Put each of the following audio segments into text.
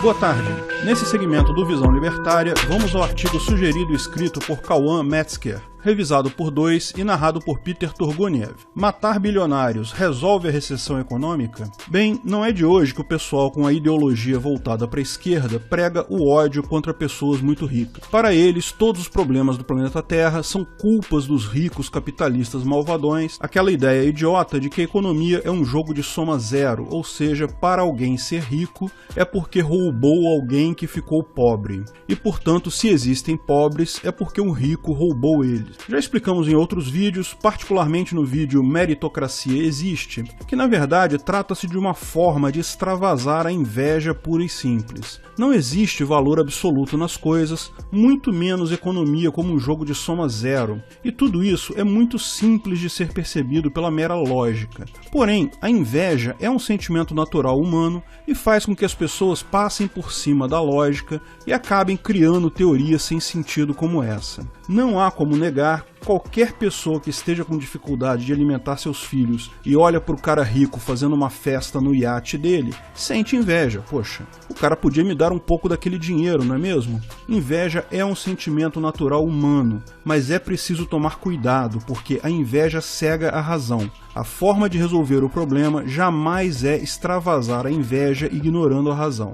Boa tarde. Nesse segmento do Visão Libertária, vamos ao artigo sugerido e escrito por Cauã Metzger, revisado por 2 e narrado por Peter Turguniev. Matar bilionários resolve a recessão econômica? Bem, não é de hoje que o pessoal com a ideologia voltada para a esquerda prega o ódio contra pessoas muito ricas. Para eles, todos os problemas do planeta Terra são culpas dos ricos capitalistas malvadões, aquela ideia idiota de que a economia é um jogo de soma zero, ou seja, para alguém ser rico é porque roubou alguém que ficou pobre. E, portanto, se existem pobres, é porque um rico roubou eles. Já explicamos em outros vídeos, particularmente no vídeo Meritocracia Existe, que na verdade trata-se de uma forma de extravasar a inveja pura e simples. Não existe valor absoluto nas coisas, muito menos economia como um jogo de soma zero, e tudo isso é muito simples de ser percebido pela mera lógica. Porém, a inveja é um sentimento natural humano e faz com que as pessoas passem por cima da lógica e acabem criando teorias sem sentido como essa. Não há como negar, qualquer pessoa que esteja com dificuldade de alimentar seus filhos e olha para o cara rico fazendo uma festa no iate dele, sente inveja. Poxa, o cara podia me dar um pouco daquele dinheiro, não é mesmo? Inveja é um sentimento natural humano, mas é preciso tomar cuidado, porque a inveja cega a razão. A forma de resolver o problema jamais é extravasar a inveja ignorando a razão.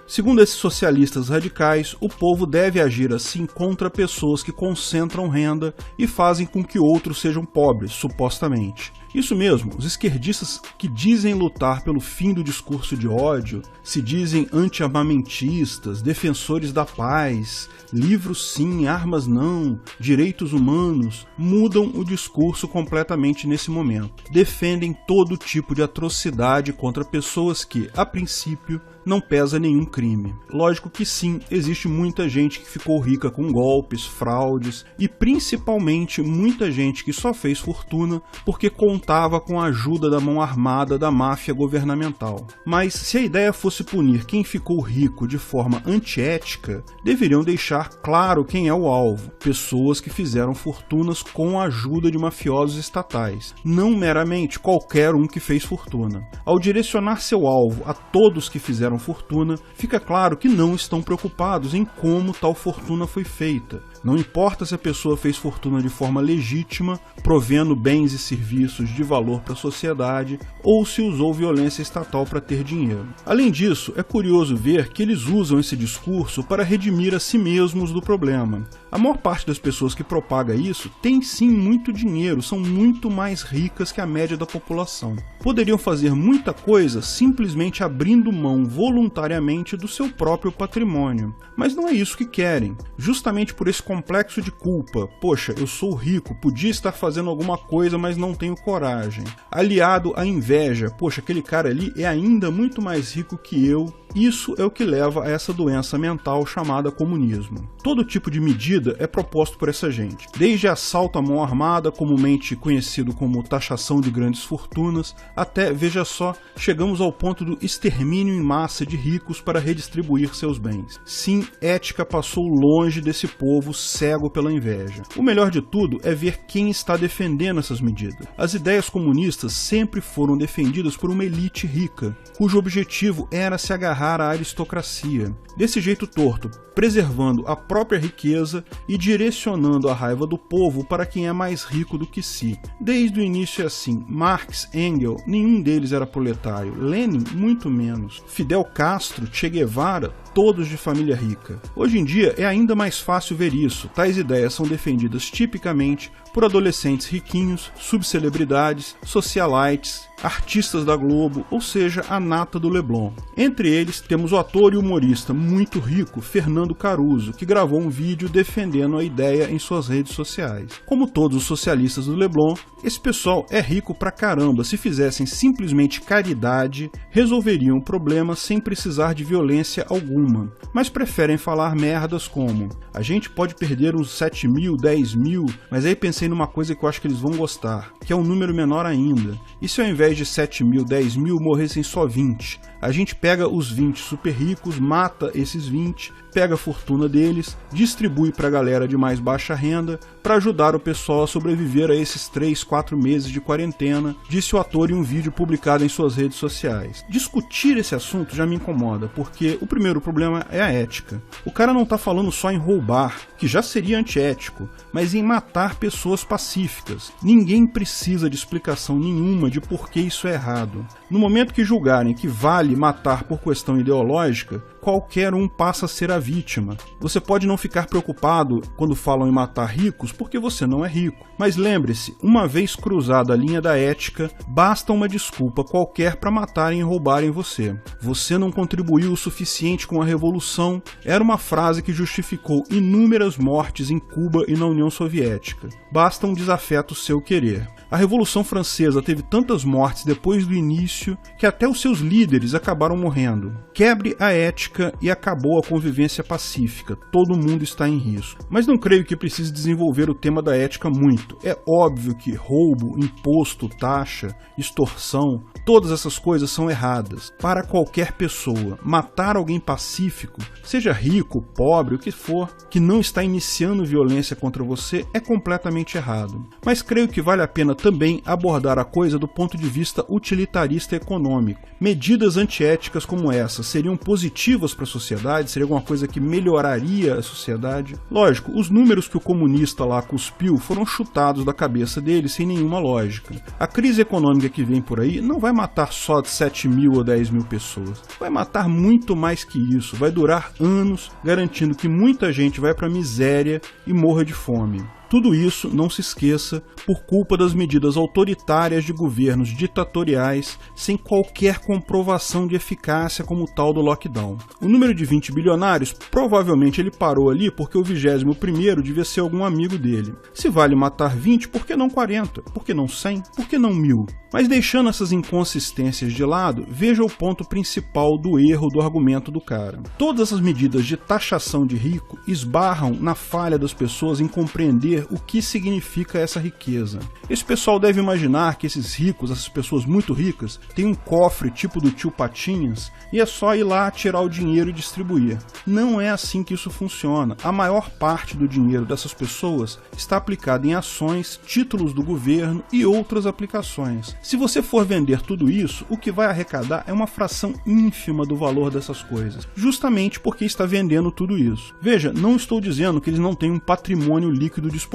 Segundo esses socialistas radicais, o povo deve agir assim contra pessoas que concentram renda e fazem com que outros sejam pobres, supostamente. Isso mesmo, os esquerdistas que dizem lutar pelo fim do discurso de ódio, se dizem anti-armamentistas, defensores da paz, livros sim, armas não, direitos humanos, mudam o discurso completamente nesse momento. Defendem todo tipo de atrocidade contra pessoas que, a princípio, não pesa nenhum crime. Lógico que sim, existe muita gente que ficou rica com golpes, fraudes e principalmente muita gente que só fez fortuna porque contava com a ajuda da mão armada da máfia governamental. Mas se a ideia fosse punir quem ficou rico de forma antiética, deveriam deixar claro quem é o alvo: pessoas que fizeram fortunas com a ajuda de mafiosos estatais, não meramente qualquer um que fez fortuna. Ao direcionar seu alvo a todos que fizeram fortuna, fica claro que não estão preocupados em como tal fortuna foi feita. Não importa se a pessoa fez fortuna de forma legítima, provendo bens e serviços de valor para a sociedade, ou se usou violência estatal para ter dinheiro. Além disso, é curioso ver que eles usam esse discurso para redimir a si mesmos do problema. A maior parte das pessoas que propaga isso tem sim muito dinheiro, são muito mais ricas que a média da população. Poderiam fazer muita coisa simplesmente abrindo mão voluntariamente do seu próprio patrimônio. Mas não é isso que querem. Justamente por esse complexo de culpa, poxa, eu sou rico, podia estar fazendo alguma coisa, mas não tenho coragem. Aliado à inveja, poxa, aquele cara ali é ainda muito mais rico que eu. Isso é o que leva a essa doença mental chamada comunismo. Todo tipo de medida é proposto por essa gente, desde assalto à mão armada, comumente conhecido como taxação de grandes fortunas, até, veja só, chegamos ao ponto do extermínio em massa de ricos para redistribuir seus bens. Sim, ética passou longe desse povo cego pela inveja. O melhor de tudo é ver quem está defendendo essas medidas. As ideias comunistas sempre foram defendidas por uma elite rica, cujo objetivo era se agarrar à aristocracia. Desse jeito torto, preservando a própria riqueza e direcionando a raiva do povo para quem é mais rico do que si. Desde o início é assim. Marx, Engels, nenhum deles era proletário. Lenin, muito menos. Fidel Castro, Che Guevara, todos de família rica. Hoje em dia é ainda mais fácil ver isso. Tais ideias são defendidas tipicamente por adolescentes riquinhos, subcelebridades, socialites, artistas da Globo, ou seja, a nata do Leblon. Entre eles temos o ator e humorista muito rico Fernando Caruso, que gravou um vídeo defendendo a ideia em suas redes sociais. Como todos os socialistas do Leblon, esse pessoal é rico pra caramba. Se fizessem simplesmente caridade, resolveriam o problema sem precisar de violência alguma. Mas preferem falar merdas como: a gente pode perder uns 7 mil, 10 mil, mas aí pensei pensei numa coisa que eu acho que eles vão gostar, que é um número menor ainda. E se ao invés de 7 mil, 10 mil morressem só 20? A gente pega os 20 super ricos, mata esses 20, pega a fortuna deles, distribui para a galera de mais baixa renda, para ajudar o pessoal a sobreviver a esses 3, 4 meses de quarentena, disse o ator em um vídeo publicado em suas redes sociais. Discutir esse assunto já me incomoda, porque o primeiro problema é a ética. O cara não tá falando só em roubar, que já seria antiético, mas em matar pessoas pacíficas. Ninguém precisa de explicação nenhuma de por que isso é errado. No momento que julgarem que vale matar por questão ideológica, qualquer um passa a ser a vítima. Você pode não ficar preocupado quando falam em matar ricos porque você não é rico. Mas lembre-se, uma vez cruzada a linha da ética, basta uma desculpa qualquer para matarem e roubarem você. Você não contribuiu o suficiente com a revolução, era uma frase que justificou inúmeras mortes em Cuba e na União Soviética. Basta um desafeto seu querer. A Revolução Francesa teve tantas mortes depois do início que até os seus líderes acabaram morrendo. Quebre a ética e acabou a convivência pacífica. Todo mundo está em risco. Mas não creio que precise desenvolver o tema da ética muito. É óbvio que roubo, imposto, taxa, extorsão, todas essas coisas são erradas. Para qualquer pessoa, matar alguém pacífico, seja rico, pobre, o que for, que não está iniciando violência contra você, é completamente errado. Mas creio que vale a pena também abordar a coisa do ponto de vista utilitarista e econômico. Medidas antiéticas como essa seriam positivas para a sociedade? Seria alguma coisa que melhoraria a sociedade? Lógico, os números que o comunista lá cuspiu foram chutados da cabeça dele sem nenhuma lógica. A crise econômica que vem por aí não vai matar só 7 mil ou 10 mil pessoas. Vai matar muito mais que isso. Vai durar anos, garantindo que muita gente vai para a miséria e morra de fome. Tudo isso, não se esqueça, por culpa das medidas autoritárias de governos ditatoriais sem qualquer comprovação de eficácia como o tal do lockdown. O número de 20 bilionários, provavelmente ele parou ali porque o 21º devia ser algum amigo dele. Se vale matar 20, por que não 40? Por que não 100? Por que não 1000? Mas deixando essas inconsistências de lado, veja o ponto principal do erro do argumento do cara. Todas essas medidas de taxação de rico esbarram na falha das pessoas em compreender o que significa essa riqueza. Esse pessoal deve imaginar que esses ricos, essas pessoas muito ricas, têm um cofre tipo do tio Patinhas e é só ir lá tirar o dinheiro e distribuir. Não é assim que isso funciona. A maior parte do dinheiro dessas pessoas está aplicado em ações, títulos do governo e outras aplicações. Se você for vender tudo isso, o que vai arrecadar é uma fração ínfima do valor dessas coisas, justamente porque está vendendo tudo isso. Veja, não estou dizendo que eles não têm um patrimônio líquido disponível.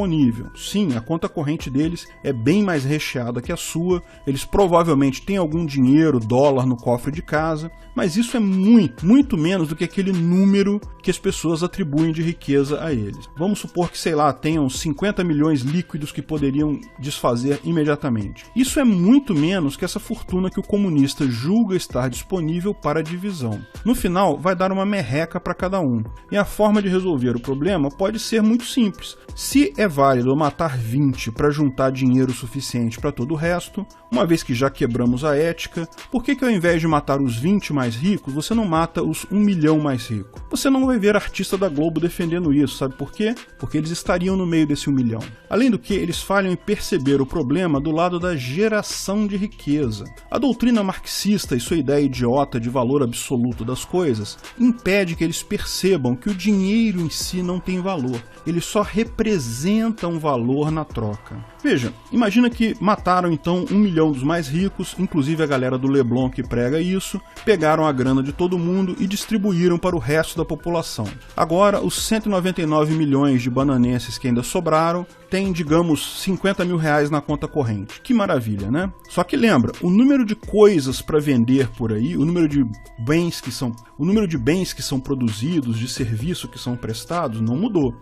Sim, a conta corrente deles é bem mais recheada que a sua, eles provavelmente têm algum dinheiro, dólar no cofre de casa, mas isso é muito menos do que aquele número que as pessoas atribuem de riqueza a eles. Vamos supor que, sei lá, tenham 50 milhões líquidos que poderiam desfazer imediatamente. Isso é muito menos que essa fortuna que o comunista julga estar disponível para divisão. No final, vai dar uma merreca para cada um. E a forma de resolver o problema pode ser muito simples. Se é válido matar 20 para juntar dinheiro suficiente para todo o resto, uma vez que já quebramos a ética, por que ao invés de matar os 20 mais ricos, você não mata os 1 milhão mais ricos? Você não vai ver artista da Globo defendendo isso, sabe por quê? Porque eles estariam no meio desse 1 milhão. Além do que, eles falham em perceber o problema do lado da geração de riqueza. A doutrina marxista e sua ideia idiota de valor absoluto das coisas impede que eles percebam que o dinheiro em si não tem valor. Ele só representa um valor na troca. Veja, imagina que mataram então 1 milhão dos mais ricos, inclusive a galera do Leblon que prega isso, pegaram a grana de todo mundo e distribuíram para o resto da população. Agora, os 199 milhões de bananenses que ainda sobraram têm, digamos, 50 mil reais na conta corrente. Que maravilha, né? Só que lembra, o número de coisas para vender por aí, o número de bens que são produzidos, de serviço que são prestados, não mudou.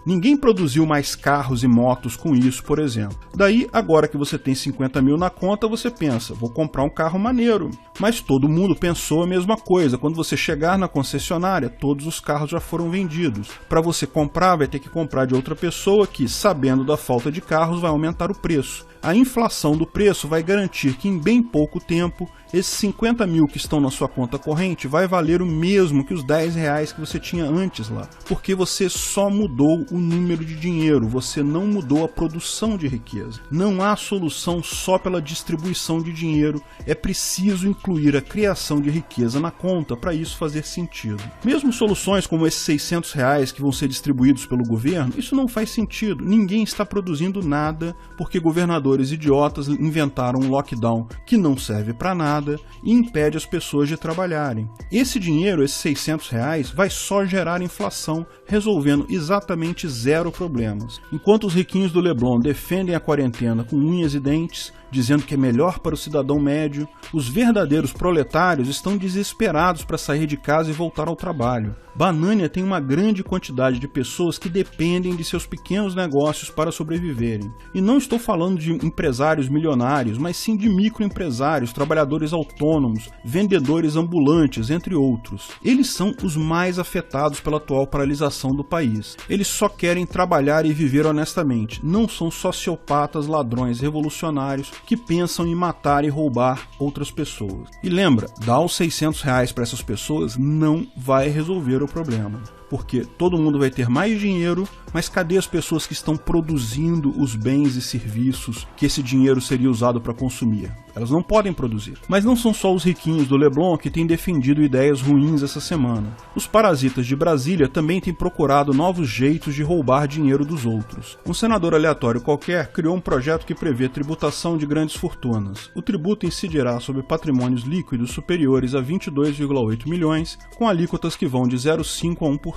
Ninguém produziu mais carros e motos com isso, por exemplo. Daí, agora que você tem 50 mil na conta, você pensa, vou comprar um carro maneiro. Mas todo mundo pensou a mesma coisa. Quando você chegar na concessionária, todos os carros já foram vendidos. Para você comprar, vai ter que comprar de outra pessoa que, sabendo da falta de carros, vai aumentar o preço. A inflação do preço vai garantir que em bem pouco tempo esses 50 mil que estão na sua conta corrente vai valer o mesmo que os 10 reais que você tinha antes lá, porque você só mudou o número de dinheiro, você não mudou a produção de riqueza. Não há solução só pela distribuição de dinheiro, é preciso incluir a criação de riqueza na conta para isso fazer sentido. Mesmo soluções como esses 600 reais que vão ser distribuídos pelo governo, isso não faz sentido. Ninguém está produzindo nada porque governadores idiotas inventaram um lockdown que não serve para nada e impede as pessoas de trabalharem. Esse dinheiro, esses 600 reais, vai só gerar inflação, resolvendo exatamente zero problemas. Enquanto os riquinhos do Leblon defendem a quarentena com unhas e dentes, dizendo que é melhor para o cidadão médio, os verdadeiros proletários estão desesperados para sair de casa e voltar ao trabalho. Banânia tem uma grande quantidade de pessoas que dependem de seus pequenos negócios para sobreviverem. E não estou falando de empresários milionários, mas sim de microempresários, trabalhadores autônomos, vendedores ambulantes, entre outros. Eles são os mais afetados pela atual paralisação do país. Eles só querem trabalhar e viver honestamente. Não são sociopatas, ladrões, revolucionários que pensam em matar e roubar outras pessoas. E lembra, dar os 600 reais para essas pessoas não vai resolver o problema. Porque todo mundo vai ter mais dinheiro, mas cadê as pessoas que estão produzindo os bens e serviços que esse dinheiro seria usado para consumir? Elas não podem produzir. Mas não são só os riquinhos do Leblon que têm defendido ideias ruins essa semana. Os parasitas de Brasília também têm procurado novos jeitos de roubar dinheiro dos outros. Um senador aleatório qualquer criou um projeto que prevê tributação de grandes fortunas. O tributo incidirá sobre patrimônios líquidos superiores a 22,8 milhões, com alíquotas que vão de 0,5% a 1%.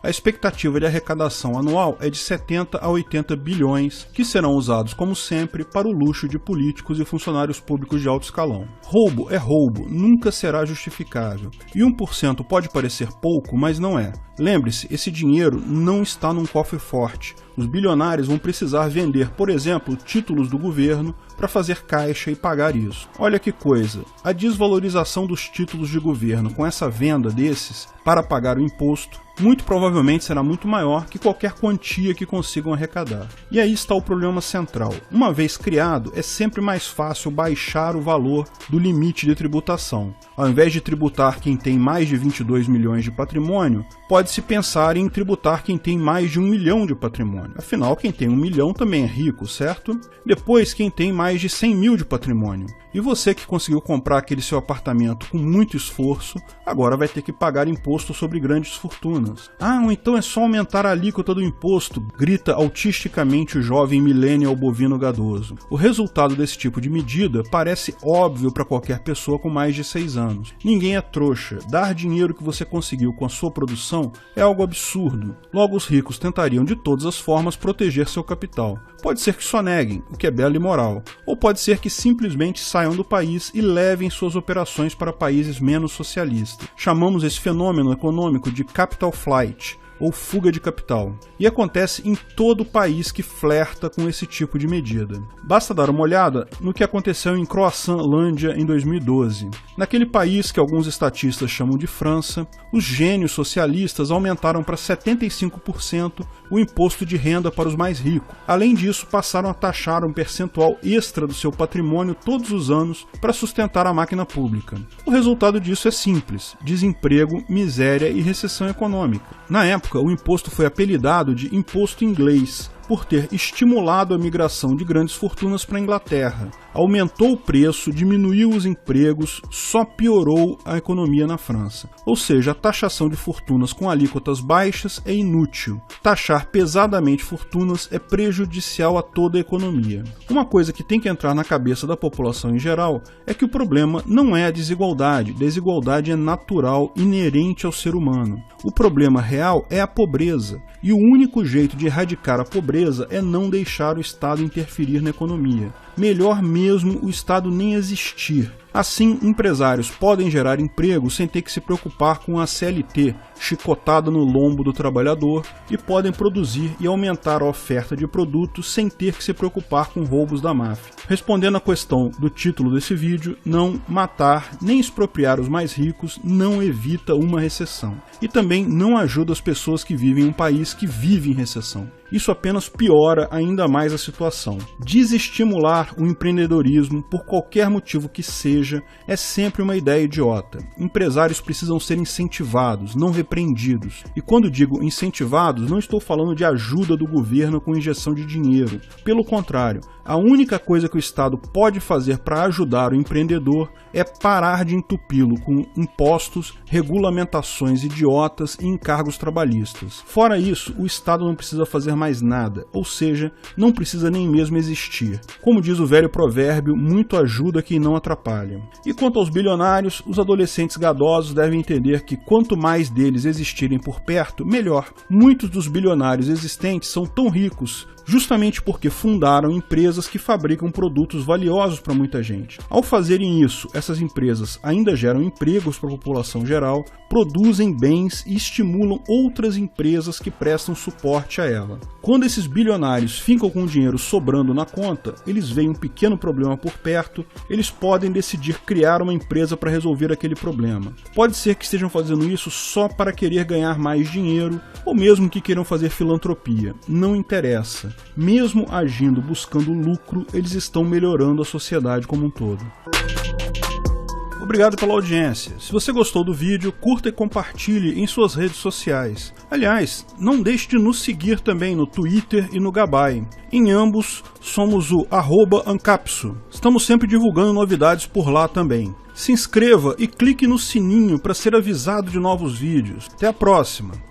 A expectativa de arrecadação anual é de 70 a 80 bilhões, que serão usados, como sempre, para o luxo de políticos e funcionários públicos de alto escalão. Roubo é roubo, nunca será justificável. E 1% pode parecer pouco, mas não é. Lembre-se, esse dinheiro não está num cofre forte. Os bilionários vão precisar vender, por exemplo, títulos do governo para fazer caixa e pagar isso. Olha que coisa, a desvalorização dos títulos de governo com essa venda desses para pagar o imposto muito provavelmente será muito maior que qualquer quantia que consigam arrecadar. E aí está o problema central. Uma vez criado, é sempre mais fácil baixar o valor do limite de tributação. Ao invés de tributar quem tem mais de 22 milhões de patrimônio, pode-se pensar em tributar quem tem mais de 1 milhão de patrimônio. Afinal, quem tem 1 milhão também é rico, certo? Depois, quem tem mais de 100 mil de patrimônio. E você que conseguiu comprar aquele seu apartamento com muito esforço, agora vai ter que pagar imposto sobre grandes fortunas. Ah, ou então é só aumentar a alíquota do imposto, grita autisticamente o jovem millennial bovino gadoso. O resultado desse tipo de medida parece óbvio para qualquer pessoa com mais de 6 anos. Ninguém é trouxa. Dar dinheiro que você conseguiu com a sua produção é algo absurdo. Logo, os ricos tentariam de todas as formas proteger seu capital. Pode ser que só neguem, o que é belo e moral. Ou pode ser que simplesmente saiam do país e levem suas operações para países menos socialistas. Chamamos esse fenômeno econômico de capital flight, ou fuga de capital, e acontece em todo o país que flerta com esse tipo de medida. Basta dar uma olhada no que aconteceu em Croissant-Lândia em 2012. Naquele país que alguns estatistas chamam de França, os gênios socialistas aumentaram para 75% o imposto de renda para os mais ricos. Além disso, passaram a taxar um percentual extra do seu patrimônio todos os anos para sustentar a máquina pública. O resultado disso é simples: desemprego, miséria e recessão econômica. Na época, o imposto foi apelidado de imposto inglês, por ter estimulado a migração de grandes fortunas para a Inglaterra. Aumentou o preço, diminuiu os empregos, só piorou a economia na França. Ou seja, a taxação de fortunas com alíquotas baixas é inútil. Taxar pesadamente fortunas é prejudicial a toda a economia. Uma coisa que tem que entrar na cabeça da população em geral é que o problema não é a desigualdade. Desigualdade é natural, inerente ao ser humano. O problema real é a pobreza. E o único jeito de erradicar a pobreza é não deixar o Estado interferir na economia. Melhor mesmo o Estado nem existir. Assim, empresários podem gerar emprego sem ter que se preocupar com a CLT, chicotada no lombo do trabalhador, e podem produzir e aumentar a oferta de produtos sem ter que se preocupar com roubos da máfia. Respondendo à questão do título desse vídeo, não matar nem expropriar os mais ricos não evita uma recessão. E também não ajuda as pessoas que vivem em um país que vive em recessão. Isso apenas piora ainda mais a situação. Desestimular estimular o empreendedorismo por qualquer motivo que seja é sempre uma ideia idiota. Empresários precisam ser incentivados, não repreendidos. E quando digo incentivados, não estou falando de ajuda do governo com injeção de dinheiro. Pelo contrário, a única coisa que o Estado pode fazer para ajudar o empreendedor é parar de entupi-lo com impostos, regulamentações idiotas e encargos trabalhistas. Fora isso, o Estado não precisa fazer mais nada, ou seja, não precisa nem mesmo existir. Como diz o velho provérbio, muito ajuda quem não atrapalha. E quanto aos bilionários, os adolescentes gadosos devem entender que quanto mais deles existirem por perto, melhor. Muitos dos bilionários existentes são tão ricos justamente porque fundaram empresas que fabricam produtos valiosos para muita gente. Ao fazerem isso, essas empresas ainda geram empregos para a população geral, produzem bens e estimulam outras empresas que prestam suporte a ela. Quando esses bilionários ficam com o dinheiro sobrando na conta, eles veem um pequeno problema por perto, eles podem decidir criar uma empresa para resolver aquele problema. Pode ser que estejam fazendo isso só para querer ganhar mais dinheiro, ou mesmo que queiram fazer filantropia. Não interessa. Mesmo agindo buscando lucro, eles estão melhorando a sociedade como um todo. Obrigado pela audiência. Se você gostou do vídeo, curta e compartilhe em suas redes sociais. Aliás, não deixe de nos seguir também no Twitter e no Gabay. Em ambos, somos o @ancapsu. Estamos sempre divulgando novidades por lá também. Se inscreva e clique no sininho para ser avisado de novos vídeos. Até a próxima!